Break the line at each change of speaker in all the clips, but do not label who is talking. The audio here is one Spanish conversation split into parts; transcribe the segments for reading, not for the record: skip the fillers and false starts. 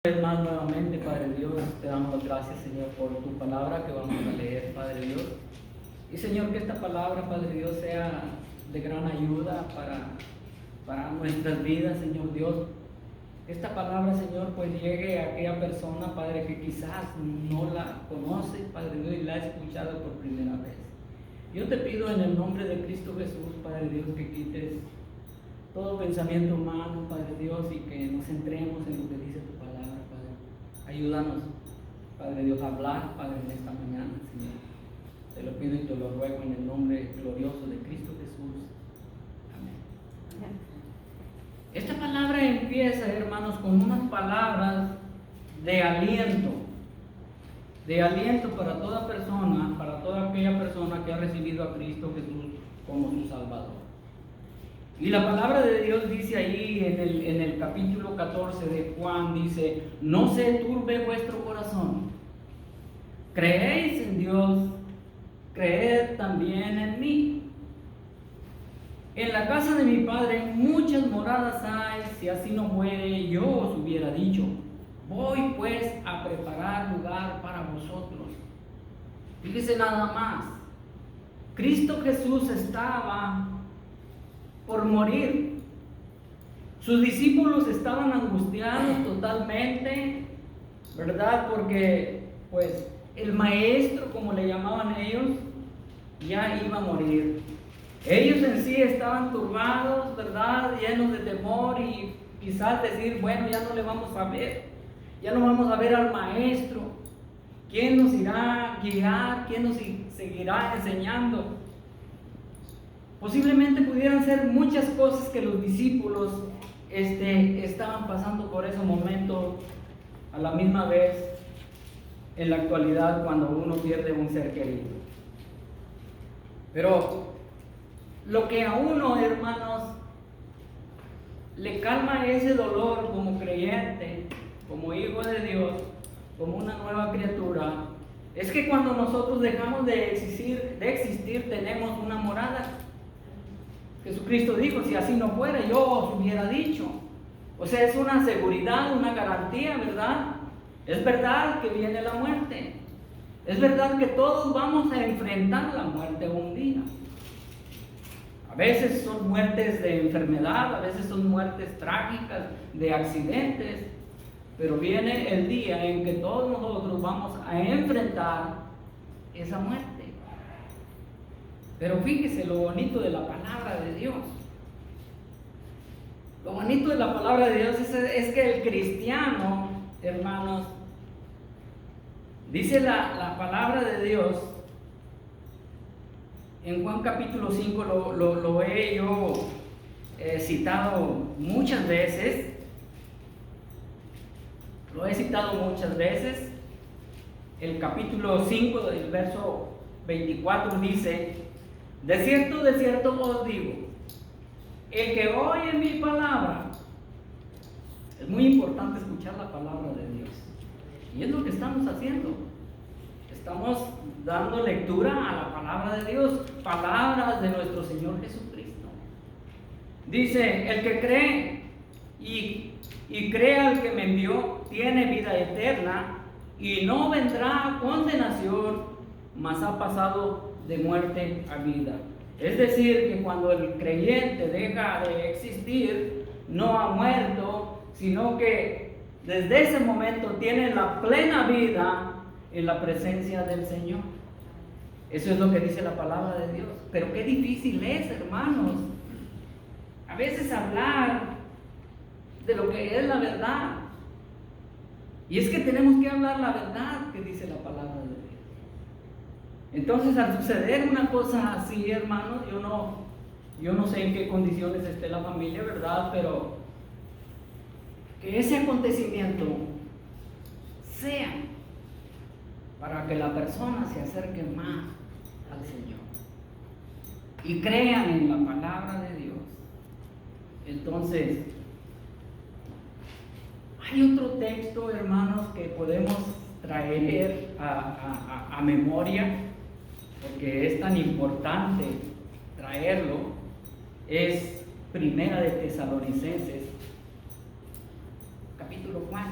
Una vez más nuevamente, Padre Dios, te damos las gracias, Señor, por tu palabra que vamos a leer, Padre Dios. Y Señor, que esta palabra, Padre Dios, sea de gran ayuda para nuestras vidas, Señor Dios. Que esta palabra, Señor, pues llegue a aquella persona, Padre, que quizás no la conoce, Padre Dios, y la ha escuchado por primera vez. Yo te pido en el nombre de Cristo Jesús, Padre Dios, que quites todo pensamiento humano, Padre Dios, y que nos centremos en lo que dice tu palabra, Padre. Ayúdanos, Padre Dios, a hablar, Padre, en esta mañana, Señor. Te lo pido y te lo ruego en el nombre glorioso de Cristo Jesús. Amén. Esta palabra empieza, hermanos, con unas palabras de aliento para toda persona, para toda aquella persona que ha recibido a Cristo Jesús como su Salvador. Y la palabra de Dios dice ahí en el capítulo 14 de Juan, dice: no se turbe vuestro corazón, creéis en Dios, creed también en mí. En la casa de mi Padre muchas moradas hay, si así no fuere, yo os hubiera dicho. Voy pues a preparar lugar para vosotros. Fíjese nada más, Cristo Jesús estaba por morir. Sus discípulos estaban angustiados totalmente, ¿verdad? Porque pues el maestro, como le llamaban ellos, ya iba a morir. Ellos en sí estaban turbados, ¿verdad? Llenos de temor y quizás decir, bueno, ya no le vamos a ver, ya no vamos a ver al maestro. ¿Quién nos irá a guiar? ¿Quién nos seguirá enseñando? Posiblemente pudieran ser muchas cosas que los discípulos estaban pasando por ese momento a la misma vez en la actualidad cuando uno pierde un ser querido. Pero lo que a uno, hermanos, le calma ese dolor como creyente, como hijo de Dios, como una nueva criatura, es que cuando nosotros dejamos de existir tenemos una morada. Jesucristo dijo, si así no fuera, yo os hubiera dicho. O sea, es una seguridad, una garantía, ¿verdad? Es verdad que viene la muerte. Es verdad que todos vamos a enfrentar la muerte un día. A veces son muertes de enfermedad, a veces son muertes trágicas, de accidentes. Pero viene el día en que todos nosotros vamos a enfrentar esa muerte. Pero fíjese lo bonito de la palabra de Dios. Lo bonito de la palabra de Dios es que el cristiano, hermanos, dice la palabra de Dios, en Juan capítulo 5 lo he yo citado muchas veces. Lo he citado muchas veces. El capítulo 5 del verso 24 dice: de cierto os digo, el que oye mi palabra. Es muy importante escuchar la palabra de Dios. Y es lo que estamos haciendo. Estamos dando lectura a la palabra de Dios, palabras de nuestro Señor Jesucristo. Dice: el que cree y crea al que me envió, tiene vida eterna y no vendrá a condenación, mas ha pasado de muerte a vida. Es decir, que cuando el creyente deja de existir, no ha muerto, sino que desde ese momento tiene la plena vida en la presencia del Señor. Eso es lo que dice la palabra de Dios. Pero qué difícil es, hermanos, a veces hablar de lo que es la verdad. Y es que tenemos que hablar la verdad que dice la palabra de Dios. Entonces, al suceder una cosa así, hermanos, yo no sé en qué condiciones esté la familia, ¿verdad? Pero que ese acontecimiento sea para que la persona se acerque más al Señor y crean en la palabra de Dios. Entonces, hay otro texto, hermanos, que podemos traer a memoria, porque es tan importante traerlo. Es Primera de Tesalonicenses, capítulo 4.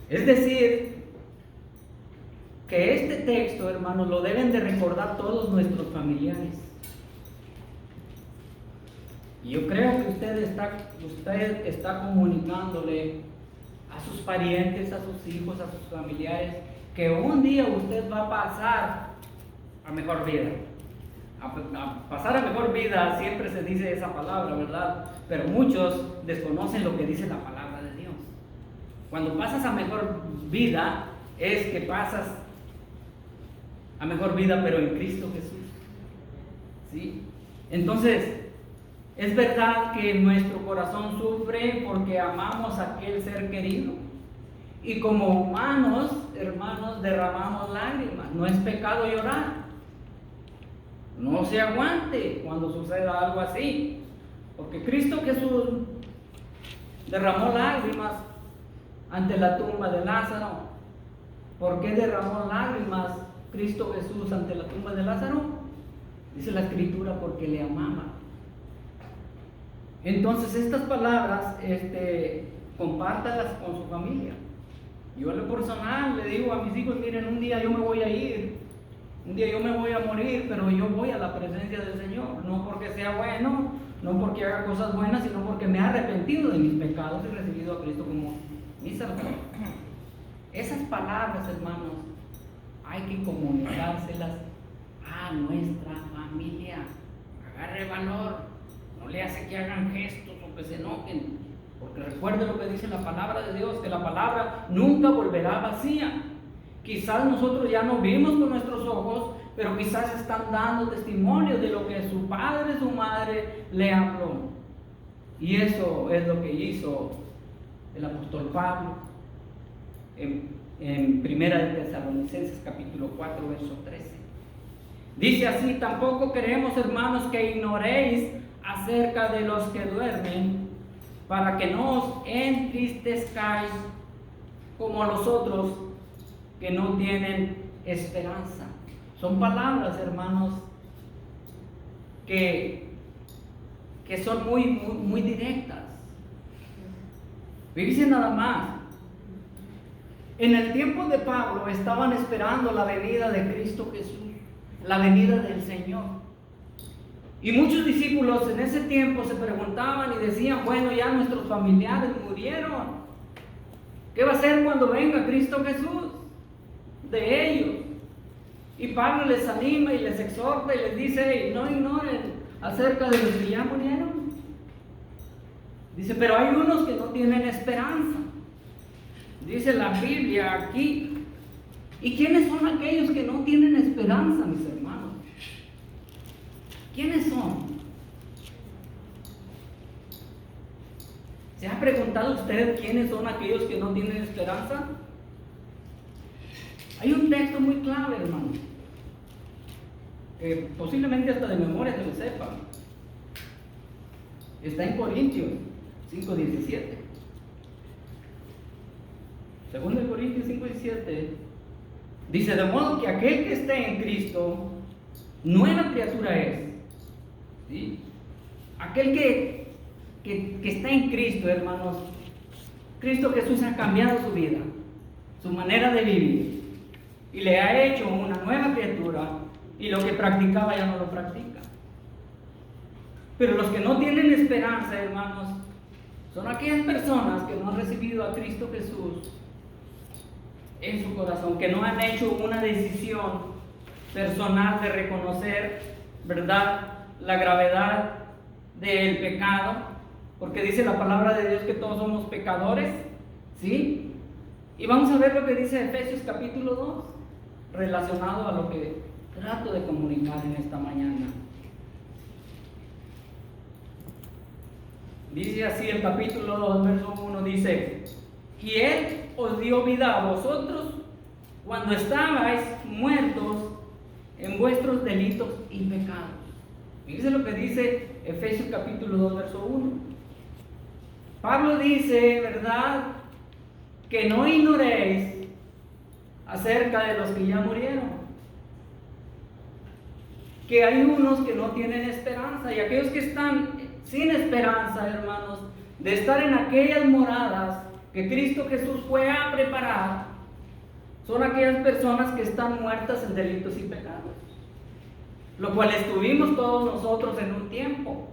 Es decir, que este texto, hermanos, lo deben de recordar todos nuestros familiares. Y yo creo que usted está comunicándole a sus parientes, a sus hijos, a sus familiares, que un día usted va a pasar a mejor vida. A pasar a mejor vida, siempre se dice esa palabra, ¿verdad? Pero muchos desconocen lo que dice la palabra de Dios. Cuando pasas a mejor vida, es que pasas a mejor vida, pero en Cristo Jesús. ¿Sí? Entonces, es verdad que nuestro corazón sufre porque amamos a aquel ser querido. Y como humanos, hermanos, derramamos lágrimas. No es pecado llorar. No se aguante cuando suceda algo así. Porque Cristo Jesús derramó lágrimas ante la tumba de Lázaro. ¿Por qué derramó lágrimas Cristo Jesús ante la tumba de Lázaro? Dice la Escritura, porque le amaba. Entonces estas palabras, compártalas con su familia. Yo en lo personal le digo a mis hijos, miren, un día yo me voy a ir, un día yo me voy a morir, pero yo voy a la presencia del Señor, no porque sea bueno, no porque haga cosas buenas, sino porque me he arrepentido de mis pecados y recibido a Cristo como mi Salvador. Esas palabras, hermanos, hay que comunicárselas a nuestra familia. Agarre valor, no le hace que hagan gestos o que se enojen, porque recuerde lo que dice la palabra de Dios, que la palabra nunca volverá vacía. Quizás nosotros ya no vimos con nuestros ojos, pero quizás están dando testimonio de lo que su padre, su madre le habló. Y eso es lo que hizo el apóstol Pablo en Primera de Tesalonicenses capítulo 4 verso 13. Dice así: tampoco queremos, hermanos, que ignoréis acerca de los que duermen, para que no os entristezcáis como los otros que no tienen esperanza. Son palabras, hermanos, que son muy directas. Fíjense nada más. En el tiempo de Pablo estaban esperando la venida de Cristo Jesús, la venida del Señor. Y muchos discípulos en ese tiempo se preguntaban y decían: bueno, ya nuestros familiares murieron. ¿Qué va a hacer cuando venga Cristo Jesús de ellos? Y Pablo les anima y les exhorta y les dice: hey, no ignoren acerca de los que ya murieron. Dice: pero hay unos que no tienen esperanza. Dice la Biblia aquí. ¿Y quiénes son aquellos que no tienen esperanza, mis hermanos? ¿Quiénes son? ¿Se ha preguntado usted quiénes son aquellos que no tienen esperanza? Hay un texto muy clave, hermano, que posiblemente hasta de memoria se lo sepan. Está en Corintios 5:17. Según el Corintios 5:17, dice: de modo que aquel que esté en Cristo, nueva criatura es. ¿Sí? Aquel que está en Cristo, hermanos, Cristo Jesús ha cambiado su vida, su manera de vivir, y le ha hecho una nueva criatura, y lo que practicaba ya no lo practica. Pero los que no tienen esperanza, hermanos, son aquellas personas que no han recibido a Cristo Jesús en su corazón, que no han hecho una decisión personal de reconocer, ¿verdad?, la gravedad del pecado, porque dice la palabra de Dios que todos somos pecadores, ¿sí? Y vamos a ver lo que dice Efesios capítulo 2, relacionado a lo que trato de comunicar en esta mañana. Dice así el capítulo 2, verso 1, dice: y Él os dio vida a vosotros cuando estabais muertos en vuestros delitos y pecados. Fíjense lo que dice Efesios capítulo 2, verso 1. Pablo dice, ¿verdad?, que no ignoréis acerca de los que ya murieron. Que hay unos que no tienen esperanza, y aquellos que están sin esperanza, hermanos, de estar en aquellas moradas que Cristo Jesús fue a preparar son aquellas personas que están muertas en delitos y pecados, lo cual estuvimos todos nosotros en un tiempo.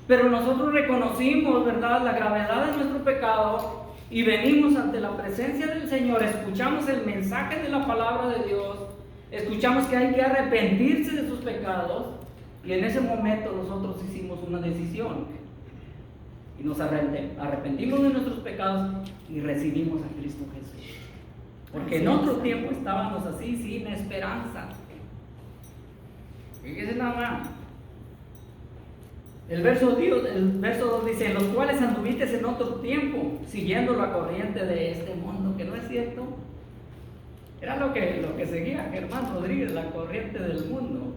Pero nosotros reconocimos, ¿verdad?, la gravedad de nuestro pecado y venimos ante la presencia del Señor, escuchamos el mensaje de la palabra de Dios, escuchamos que hay que arrepentirse de sus pecados y en ese momento nosotros hicimos una decisión y nos arrepentimos de nuestros pecados y recibimos a Cristo Jesús. Porque en otro tiempo estábamos así, sin esperanza. Fíjese nada más. El verso 2 dice: en los cuales anduviste en otro tiempo, siguiendo la corriente de este mundo, que no es cierto. Era lo que seguía Germán Rodríguez, la corriente del mundo.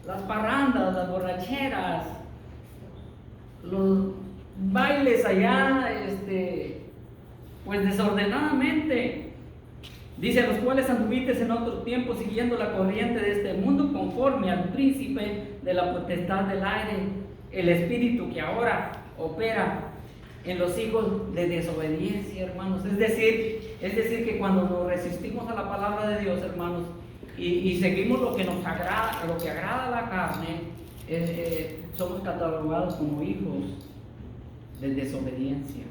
Las parrandas, las borracheras, los bailes allá, pues desordenadamente. Dice: los cuales anduviste en otro tiempo siguiendo la corriente de este mundo, conforme al príncipe de la potestad del aire, el espíritu que ahora opera en los hijos de desobediencia, hermanos. Es decir que cuando nos resistimos a la palabra de Dios, hermanos, y seguimos lo que nos agrada, lo que agrada a la carne, somos catalogados como hijos de desobediencia.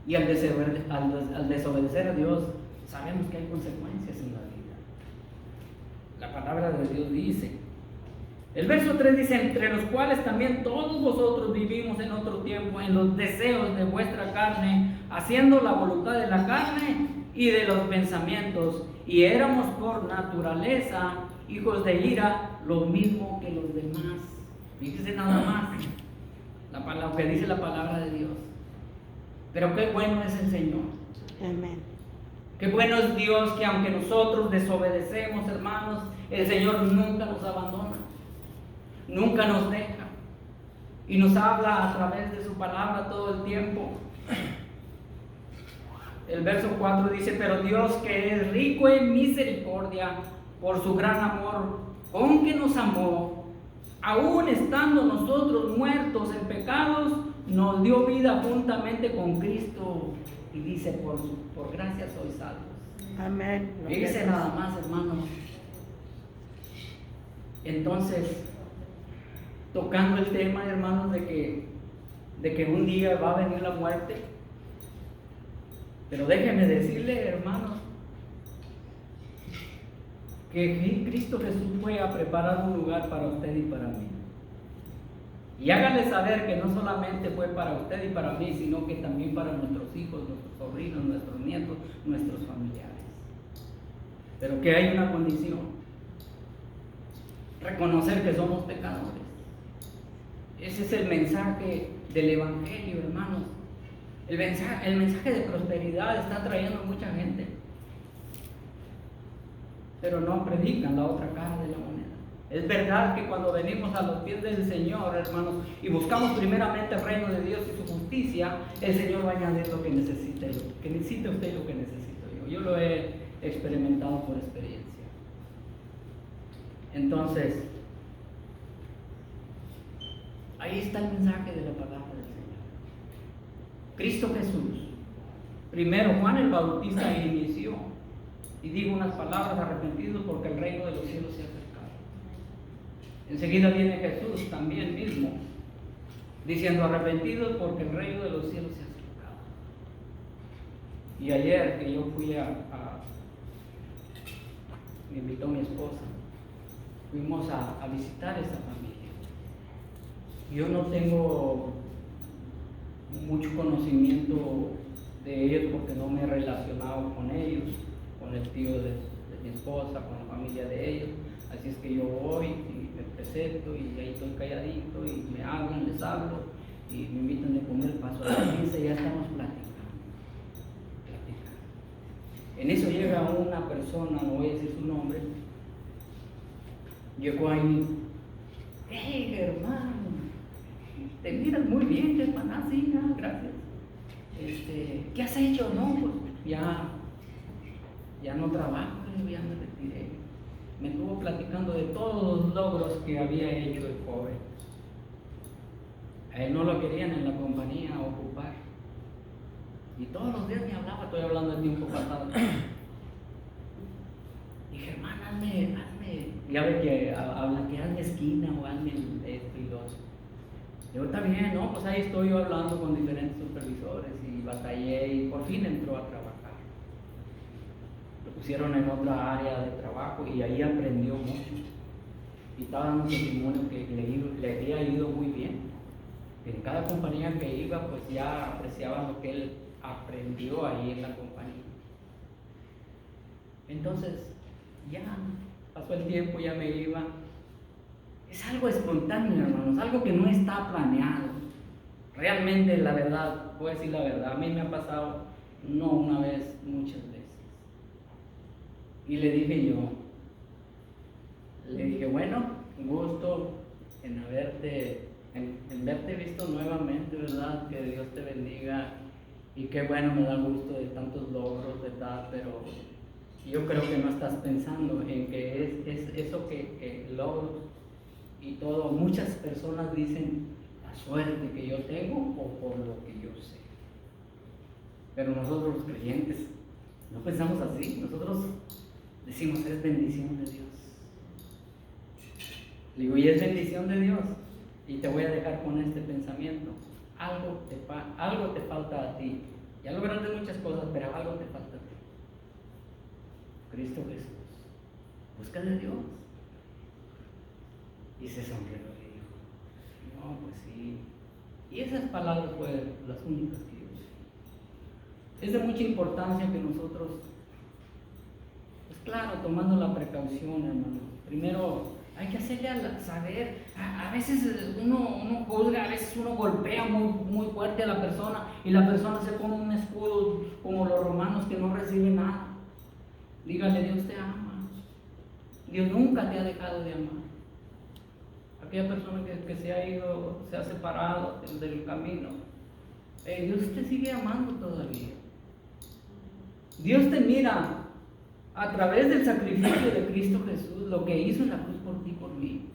Y al desobedecer a Dios, sabemos que hay consecuencias en la vida. La palabra de Dios dice, el verso 3 dice: entre los cuales también todos vosotros vivimos en otro tiempo en los deseos de vuestra carne, haciendo la voluntad de la carne y de los pensamientos, y éramos por naturaleza hijos de ira, lo mismo que los demás. Fíjese nada más lo que dice la palabra de Dios. Pero qué bueno es el Señor.
Amén.
Qué bueno es Dios, que aunque nosotros desobedecemos, hermanos, el Señor nunca nos abandona, nunca nos deja, y nos habla a través de su palabra todo el tiempo. El verso 4 dice: pero Dios, que es rico en misericordia, por su gran amor con que nos amó, aún estando nosotros muertos en pecados, nos dio vida juntamente con Cristo. Y dice: por gracia sois salvos.
Amén.
Fíjese nada más, hermanos. Entonces, tocando el tema, hermanos, de que un día va a venir la muerte. Pero déjenme decirle, hermanos, que Cristo Jesús fue a preparar un lugar para usted y para mí. Y hágale saber que no solamente fue para usted y para mí, sino que también para nuestros hijos, nuestros sobrinos, nuestros nietos, nuestros familiares. Pero que hay una condición: reconocer que somos pecadores. Ese es el mensaje del Evangelio, hermanos. El mensaje de prosperidad está trayendo mucha gente, pero no predican la otra cara de la moneda. Es verdad que cuando venimos a los pies del Señor, hermanos, y buscamos primeramente el reino de Dios y su justicia, el Señor va a añadir lo que necesite, usted y lo que necesito yo. Yo lo he experimentado por experiencia. Entonces, ahí está el mensaje de la palabra del Señor. Cristo Jesús, primero Juan el Bautista inició y dijo unas palabras: arrepentidos porque el reino de los cielos se ha acercado. Enseguida viene Jesús también mismo diciendo: arrepentidos porque el reino de los cielos se ha acercado. Y ayer que yo fui me invitó mi esposa, fuimos a visitar esa familia. Yo no tengo mucho conocimiento de ellos porque no me he relacionado con ellos, con el tío de mi esposa, con la familia de ellos. Así es que yo voy y me presento y ahí estoy calladito y me hablan, les hablo y me invitan a comer, paso a la mesa y ya estamos platicando. En eso llega una persona, no voy a decir su nombre, llegó ahí: hey, hermano, te miras muy bien, hermana. Sí, gracias. ¿Qué has hecho? No, pues ya no trabajo, ya me retiré. Me estuvo platicando de todos los logros que había hecho el joven. A él no lo querían en la compañía ocupar. Y todos los días me hablaba, estoy hablando de tiempo pasado. Dije, hermano, hazme, ya ve que habla que hazme esquina o hazme esto y lo otro. Digo, está bien, ¿no? Pues ahí estoy yo hablando con diferentes supervisores y batallé y por fin entró a trabajar. Lo pusieron en otra área de trabajo y ahí aprendió mucho. Y estaba dando testimonio que le había ido muy bien. En cada compañía que iba, pues ya apreciaban lo que él aprendió ahí en la compañía. Entonces, ya pasó el tiempo, ya me iba. Es algo espontáneo, hermanos, algo que no está planeado. Realmente, la verdad, voy a decir la verdad, a mí me ha pasado no una vez, muchas veces. Y le dije bueno, un gusto en verte visto nuevamente, ¿verdad? Que Dios te bendiga. Y qué bueno, me da gusto de tantos logros, ¿verdad? Pero yo creo que no estás pensando en que es eso que logros y todo. Muchas personas dicen la suerte que yo tengo o por lo que yo sé. Pero nosotros los creyentes no pensamos así. Nosotros decimos es bendición de Dios. Le digo, y es bendición de Dios. Y te voy a dejar con este pensamiento. Algo te falta a ti. Ya lograste muchas cosas, pero algo te falta a ti. Cristo Jesús. Busca de Dios. Y se sonrió y dijo, no, pues sí. Y esas palabras fueron las únicas que yo dije. Es de mucha importancia que nosotros, pues claro, tomando la precaución, hermano. Primero, hay que hacerle saber. A veces uno juzga, a veces uno golpea muy fuerte a la persona y la persona se pone un escudo como los romanos que no recibe nada. Dígale, Dios te ama. Dios nunca te ha dejado de amar. Aquella persona que se ha ido, se ha separado del camino, Dios te sigue amando todavía. Dios te mira a través del sacrificio de Cristo Jesús, lo que hizo en la cruz por ti y por mí.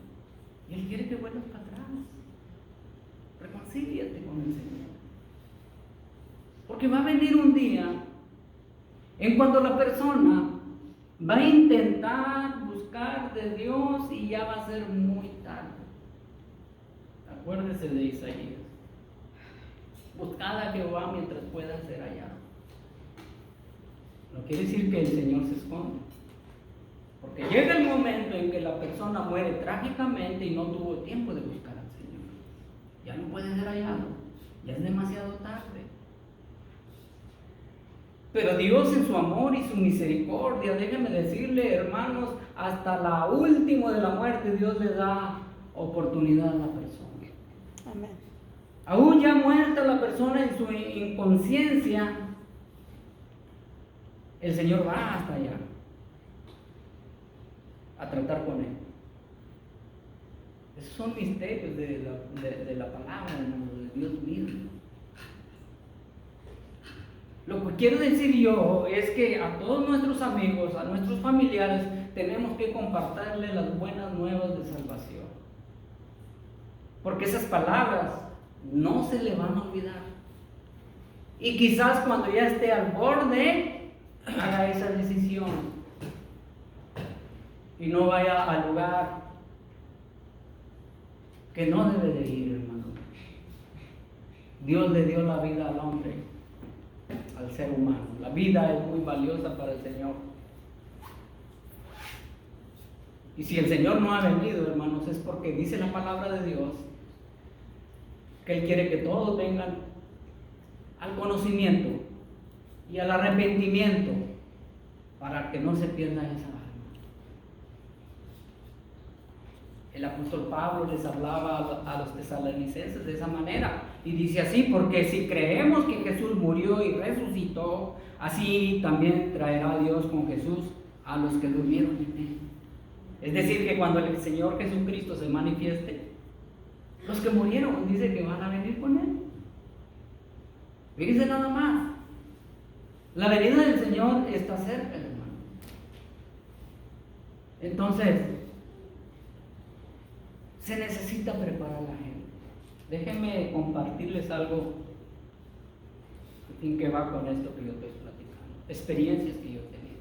Y Él quiere que vuelvas para atrás. Reconcíliate con el Señor. Porque va a venir un día en cuando la persona va a intentar buscar de Dios y ya va a ser muy tarde. Acuérdese de Isaías. Buscad a Jehová mientras pueda ser hallado. No quiere decir que el Señor se esconde. Porque llega el momento en que la persona muere trágicamente y no tuvo tiempo de buscar al Señor. Ya no puede ser hallado. Ya es demasiado tarde. Pero Dios en su amor y su misericordia, déjenme decirle, hermanos, hasta la última de la muerte Dios le da oportunidad a la persona.
Amén.
Aún ya muerta la persona en su inconsciencia, el Señor va hasta allá a tratar con él. Esos son misterios de la palabra, de Dios mismo. Lo que quiero decir yo es que a todos nuestros amigos, a nuestros familiares, tenemos que compartirles las buenas nuevas de salvación. Porque esas palabras no se le van a olvidar. Y quizás cuando ya esté al borde, haga esa decisión y no vaya al lugar que no debe de ir, hermano. Dios le dio la vida al hombre, al ser humano. La vida es muy valiosa para el Señor. Y si el Señor no ha venido, hermanos, es porque dice la palabra de Dios que Él quiere que todos vengan al conocimiento y al arrepentimiento para que no se pierda esa alma. El apóstol Pablo les hablaba a los tesalonicenses de esa manera y dice así: porque si creemos que Jesús murió y resucitó, así también traerá Dios con Jesús a los que durmieron en él. Es decir, que cuando el Señor Jesucristo se manifieste, los que murieron dice que van a venir con él. Fíjense nada más, la venida del Señor está cerca, hermano. Entonces se necesita preparar a la gente. Déjenme compartirles algo fin que va con esto que yo estoy platicando, experiencias que yo he tenido.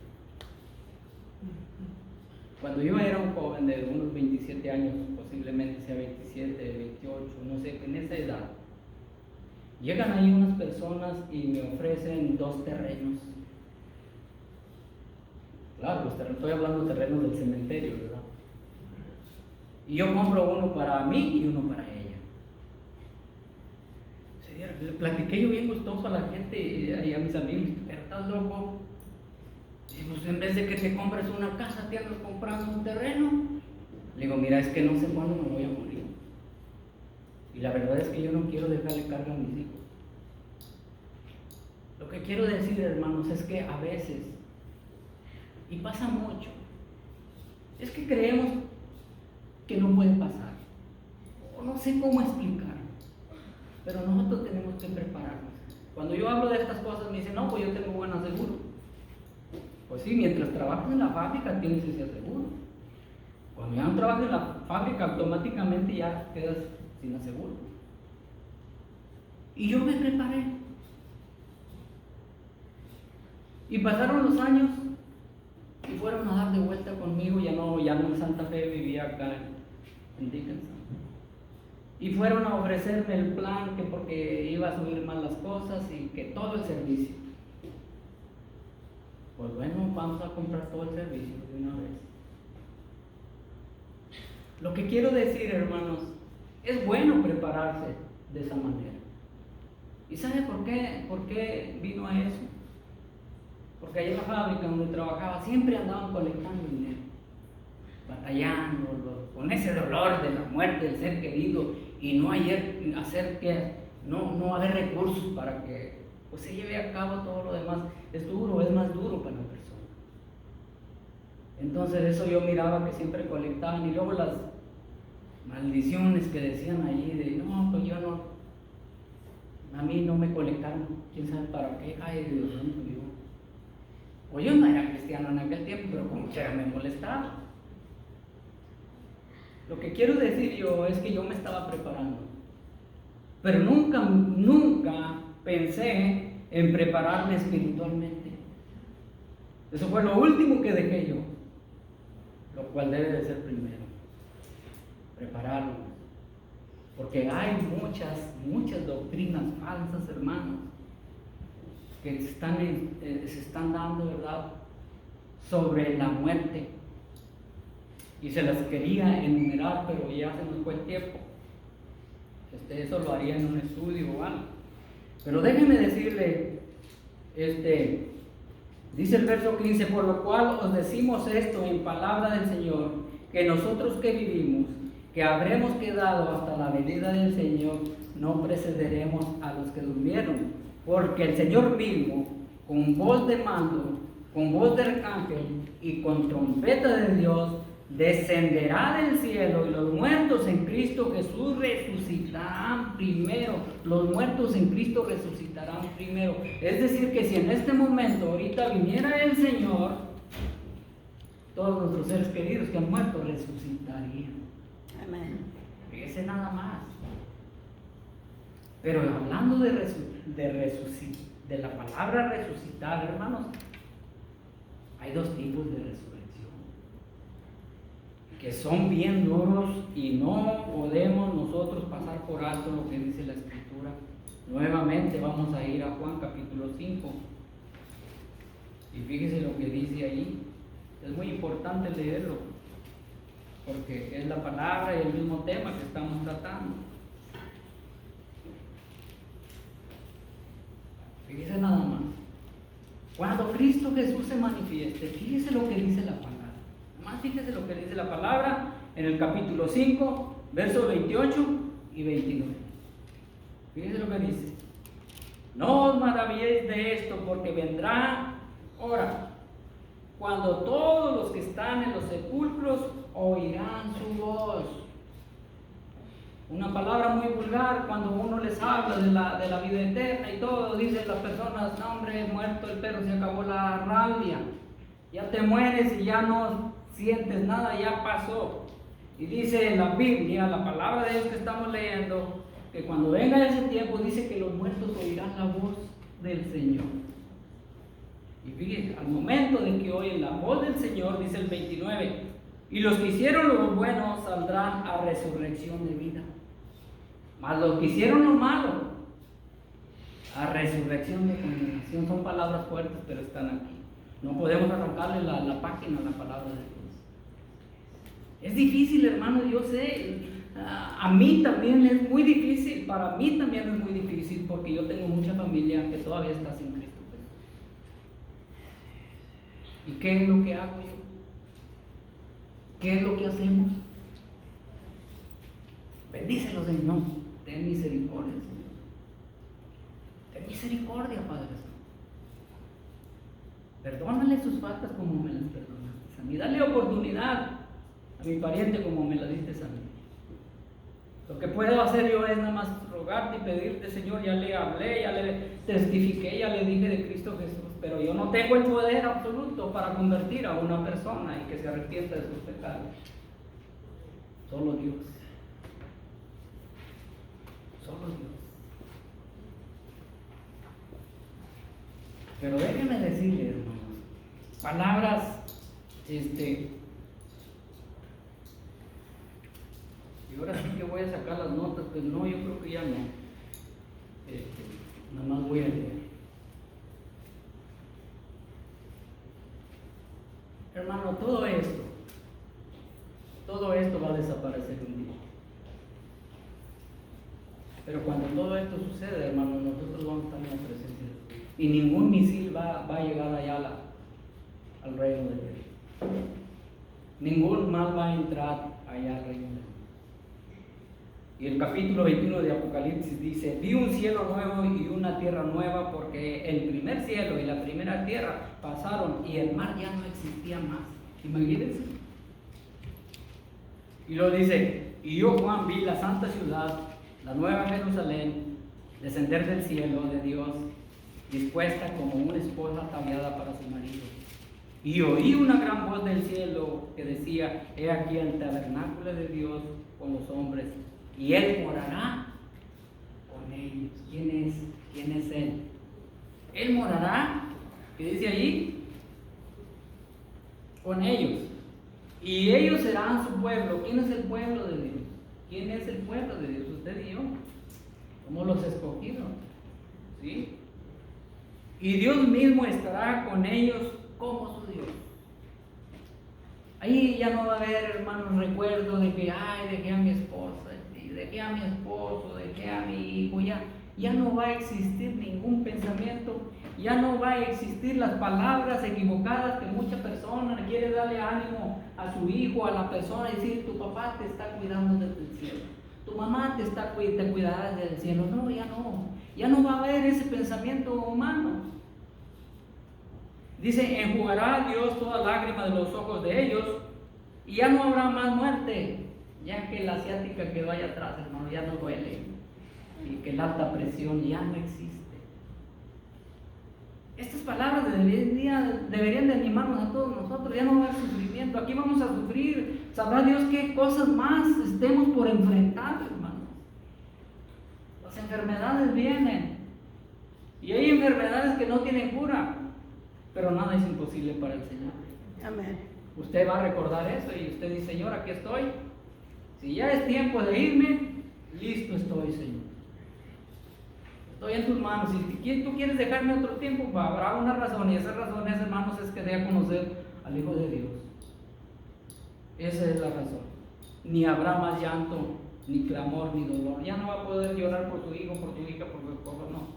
Cuando yo era un joven de unos 27 años, posiblemente sea 27, 28, no sé, en esa edad, llegan ahí unas personas y me ofrecen 2 terrenos. Claro, estoy hablando de terrenos del cementerio, ¿verdad? Y yo compro uno para mí y uno para ella. Le platiqué yo bien gustoso a la gente, a mis amigos, pero estás loco. Y pues en vez de que te compres una casa, te andas comprando un terreno. Le digo, mira, es que no sé cuándo me voy a morir. Y la verdad es que yo no quiero dejarle carga a mis hijos. Lo que quiero decir, hermanos, es que a veces, y pasa mucho, es que creemos que no puede pasar. O no sé cómo explicar. Pero nosotros tenemos que prepararnos. Cuando yo hablo de estas cosas me dicen, no, pues yo tengo buen aseguro. Pues sí, mientras trabajas en la fábrica tienes ese aseguro. Cuando ya no trabajas en la fábrica, automáticamente ya quedas sin aseguro. Y yo me preparé. Y pasaron los años y fueron a dar de vuelta conmigo, ya no en Santa Fe, vivía acá en Dickinson. Y fueron a ofrecerme el plan que porque iba a subir más las cosas y que todo el servicio. Pues bueno, vamos a comprar todo el servicio de una vez. Lo que quiero decir, hermanos, es bueno prepararse de esa manera. ¿Y sabe por qué? ¿Por qué vino a eso? Porque allá en la fábrica donde trabajaba siempre andaban colectando dinero, batallando con ese dolor de la muerte del ser querido y no haber recursos para que pues, se lleve a cabo todo lo demás. Es duro, es más duro para la persona. Entonces eso yo miraba que siempre colectaban y luego las maldiciones que decían allí de no, pues yo no, a mí no me colectaron, quién sabe para qué. Ay, Dios mío. Pues yo no era cristiano en aquel tiempo, pero como quiera me molestaba. Lo que quiero decir yo es que yo me estaba preparando, pero nunca pensé en prepararme espiritualmente. Eso fue lo último que dejé yo, lo cual debe de ser primero, prepararnos, porque hay muchas doctrinas falsas, hermanos, que se están dando, ¿verdad?, sobre la muerte. Y se las quería enumerar, pero ya se nos fue el tiempo. Eso lo haría en un estudio o algo. Pero déjenme decirle, dice el verso 15, por lo cual os decimos esto en palabra del Señor, que nosotros que vivimos, que habremos quedado hasta la venida del Señor, no precederemos a los que durmieron, porque el Señor mismo, con voz de mando, con voz de arcángel y con trompeta de Dios, descenderá del cielo y los muertos en Cristo Jesús resucitarán primero. Los muertos en Cristo resucitarán primero. Es decir, que si en este momento, ahorita viniera el Señor, todos nuestros seres queridos que han muerto resucitarían.
Amén.
Fíjese nada más. Pero hablando de la palabra resucitar, hermanos, hay 2 tipos de resurrección que son bien duros y no podemos nosotros pasar por alto lo que dice la Escritura. Nuevamente vamos a ir a Juan capítulo 5 y fíjese lo que dice ahí. Es muy importante leerlo porque es la palabra y el mismo tema que estamos tratando. Fíjese nada más. Cuando Cristo Jesús se manifieste, fíjese lo que dice la palabra. Más fíjese lo que dice la palabra en el capítulo 5, versos 28 y 29. Fíjese lo que dice. No os maravilléis de esto, porque vendrá hora cuando todos los que están en los sepulcros oirán su voz. Una palabra muy vulgar cuando uno les habla de la vida eterna y todo, dicen las personas, no hombre, muerto el perro, se acabó la rabia, ya te mueres y ya no sientes nada, ya pasó. Y dice la Biblia, la palabra de Dios que estamos leyendo, que cuando venga ese tiempo dice que los muertos oirán la voz del Señor. Y fíjense, al momento de que oyen la voz del Señor, dice el 29, y los que hicieron lo bueno saldrán a resurrección de vida. Mas los que hicieron lo malo, a resurrección de condenación. Son palabras fuertes, pero están aquí. No podemos arrancarle la página a la palabra de Dios. Es difícil, hermano, yo sé. A mí también es muy difícil. Para mí también es muy difícil porque yo tengo mucha familia que todavía está sin Cristo. ¿Y qué es lo que hago yo? ¿Qué es lo que hacemos? Bendícelo, Señor. Ten misericordia, Señor. Ten misericordia, Padre Santo. Perdónale sus faltas como me las perdonaste a mí. Dale oportunidad a mi pariente como me la diste a mí. Lo que puedo hacer yo es nada más rogarte y pedirte, Señor. Ya le hablé, ya le testifiqué, ya le dije de Cristo Jesús. Pero yo no tengo el poder absoluto para convertir a una persona y que se arrepienta de sus pecados. Solo Dios. Solo Dios. Pero déjenme decirle, hermanos, palabras, y ahora sí que voy a sacar las notas, pues no, yo creo que ya no. Nada más voy a leer. Hermano, todo esto va a desaparecer un día. Pero cuando todo esto sucede, hermano, nosotros vamos a estar en la presencia de Dios. Y ningún misil va a llegar allá al reino de Dios. Ningún mal va a entrar allá al reino de Dios. Y el capítulo 21 de Apocalipsis dice: vi un cielo nuevo y una tierra nueva, porque el primer cielo y la primera tierra pasaron y el mar ya no existía más. Imagínense. Y lo dice: y yo, Juan, vi la santa ciudad, la nueva Jerusalén, descender del cielo de Dios, dispuesta como una esposa ataviada para su marido. Y oí una gran voz del cielo que decía: he aquí el tabernáculo de Dios con los hombres, y Él morará con ellos. ¿Quién es Él? Él morará, ¿qué dice allí? Con ellos. Y ellos serán su pueblo. ¿Quién es el pueblo de Dios? ¿Quién es el pueblo de Dios? Usted y yo. Somos los escogidos. ¿Sí? Y Dios mismo estará con ellos como su Dios. Ahí ya no va a haber, hermanos, recuerdo de que, dejé a mi esposa, dejé a mi esposo, dejé a mi hijo. Ya no va a existir ningún pensamiento, ya no va a existir las palabras equivocadas que mucha persona quiere darle ánimo a su hijo, a la persona, y decir: tu papá te está cuidando desde el cielo, tu mamá te cuidará desde el cielo. No, ya no va a haber ese pensamiento humano. Dice: enjugará Dios toda lágrima de los ojos de ellos, y ya no habrá más muerte, ya que la asiática quedó allá atrás, hermano, ya no duele, y que la alta presión ya no existe. Estas palabras deberían de animarnos a todos nosotros. Ya no va a haber sufrimiento. Aquí vamos a sufrir. Sabrá Dios qué cosas más estemos por enfrentar, hermanos. Las enfermedades vienen, y hay enfermedades que no tienen cura, pero nada es imposible para el Señor.
Amén.
Usted va a recordar eso y usted dice: Señor, aquí estoy. Si ya es tiempo de irme, listo estoy, Señor. Estoy en tus manos. Si tú quieres dejarme otro tiempo, habrá una razón, y esa razón, hermanos, es que dé a conocer al Hijo de Dios. Esa es la razón. Ni habrá más llanto, ni clamor, ni dolor. Ya no va a poder llorar por tu hijo, por tu hija, por tu esposo, no.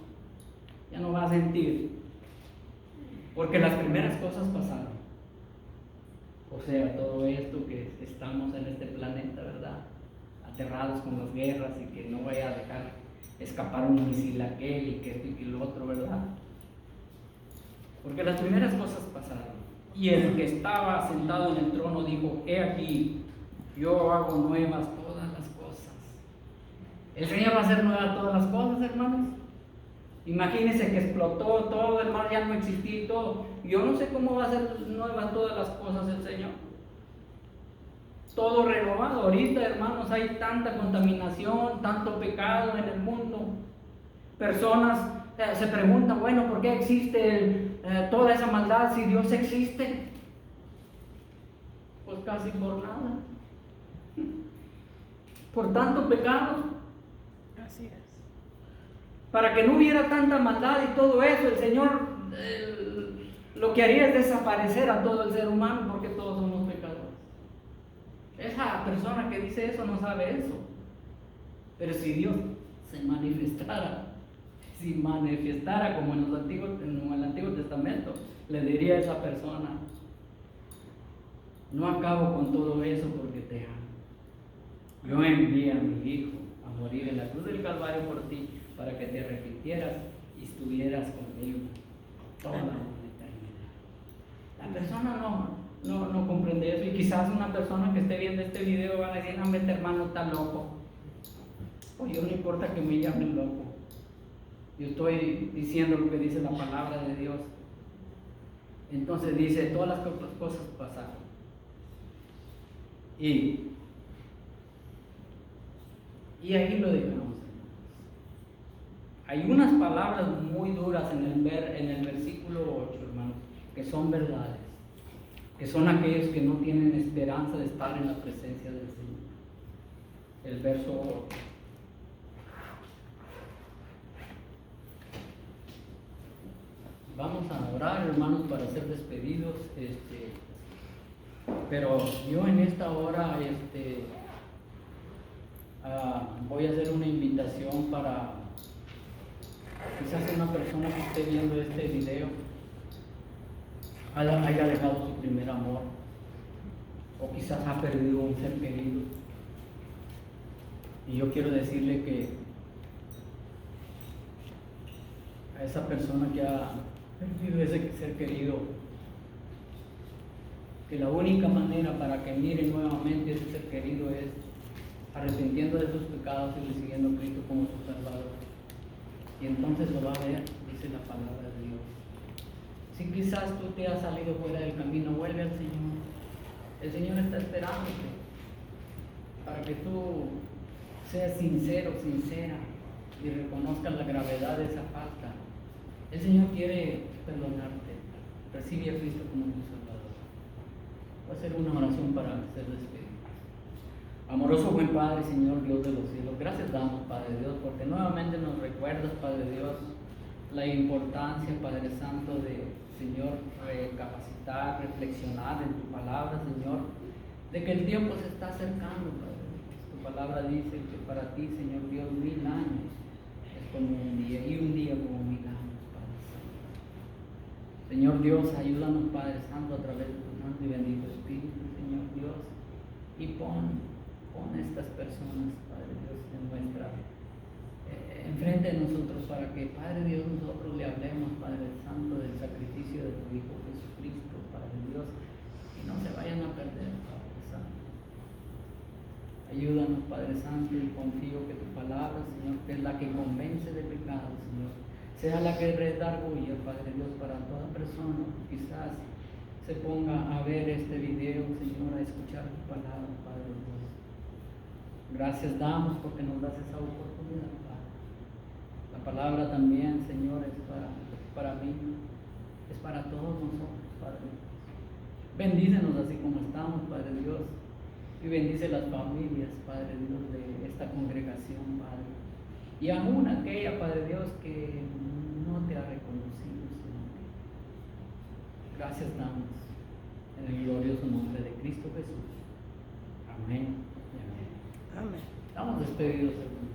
Ya no va a sentir, porque las primeras cosas pasaron. O sea, todo esto que estamos en este planeta, ¿verdad? Aterrados con las guerras, y que no vaya a dejar escapar un misil aquel, y que esto y que lo otro, ¿verdad? Porque las primeras cosas pasaron. Y el que estaba sentado en el trono dijo: he aquí, yo hago nuevas todas las cosas. ¿El Señor va a hacer nuevas todas las cosas, hermanos? Imagínense que explotó todo, el mar ya no existía y todo. Yo no sé cómo va a hacer nuevas todas las cosas el Señor. Todo renovado. Ahorita, hermanos, hay tanta contaminación, tanto pecado en el mundo. Personas se pregunta, bueno, ¿por qué existe toda esa maldad si Dios existe? Pues casi por nada. Por tanto pecado.
Así es.
Para que no hubiera tanta maldad y todo eso, el Señor lo que haría es desaparecer a todo el ser humano, porque todos somos pecadores. Esa persona que dice eso no sabe eso. Pero si Dios se manifestara, si manifestara como en el Antiguo Testamento, le diría a esa persona: no acabo con todo eso porque te amo. Yo envié a mi Hijo a morir en la cruz del Calvario por ti, para que te arrepintieras y estuvieras conmigo toda la eternidad. La persona no comprende eso, y quizás una persona que esté viendo este video va a decir: no, este hermano está loco. Pues yo no importa que me llamen loco, yo estoy diciendo lo que dice la palabra de Dios. Entonces dice: todas las cosas pasaron. Y ahí lo dejamos. Hay unas palabras muy duras en el versículo 8, hermanos, que son verdades, que son aquellos que no tienen esperanza de estar en la presencia del Señor. El verso 8. Vamos a orar, hermanos, para ser despedidos. Pero yo en esta hora voy a hacer una invitación para quizás una persona que esté viendo este video haya dejado su primer amor, o quizás ha perdido un ser querido. Y yo quiero decirle que a esa persona que ha perdido ese ser querido, que la única manera para que mire nuevamente ese ser querido es arrepintiendo de sus pecados y recibiendo a Cristo como su Salvador. Y entonces lo va a ver, dice la palabra de Dios. Si quizás tú te has salido fuera del camino, vuelve al Señor. El Señor está esperándote para que tú seas sincero, sincera, y reconozcas la gravedad de esa falta. El Señor quiere perdonarte. Recibe a Cristo como tu Salvador. Voy a hacer una oración para ser despedido. Amoroso buen Padre, Señor Dios de los cielos, gracias damos, Padre Dios, porque nuevamente nos recuerdas, Padre Dios, la importancia, Padre Santo, de, Señor, recapacitar, reflexionar en tu palabra, Señor, de que el tiempo se está acercando, Padre Dios. Tu palabra dice que para ti, Señor Dios, 1000 años es como un día, y un día como 1000 años, Padre Santo. Señor Dios, ayúdanos, Padre Santo, a través de tu santo y bendito Espíritu, Señor Dios, y pon estas personas, Padre Dios, enfrente de nosotros, para que, Padre Dios, nosotros le hablemos, Padre Santo, del sacrificio de tu Hijo Jesucristo, Padre Dios, y no se vayan a perder, Padre Santo. Ayúdanos, Padre Santo, y confío que tu palabra, Señor, que es la que convence de pecado, Señor, sea la que redarguye, Padre Dios, para toda persona que quizás se ponga a ver este video, Señor, a escuchar tu palabra, Padre Dios. Gracias damos porque nos das esa oportunidad, Padre. La palabra también, Señor, es para mí, es para todos nosotros, Padre. Bendícenos así como estamos, Padre Dios, y bendice las familias, Padre Dios, de esta congregación, Padre. Y aún aquella, Padre Dios, que no te ha reconocido, Señor. Gracias damos en el glorioso nombre de Cristo Jesús. Amén.
Amén.
Estamos despedidos, hermanos.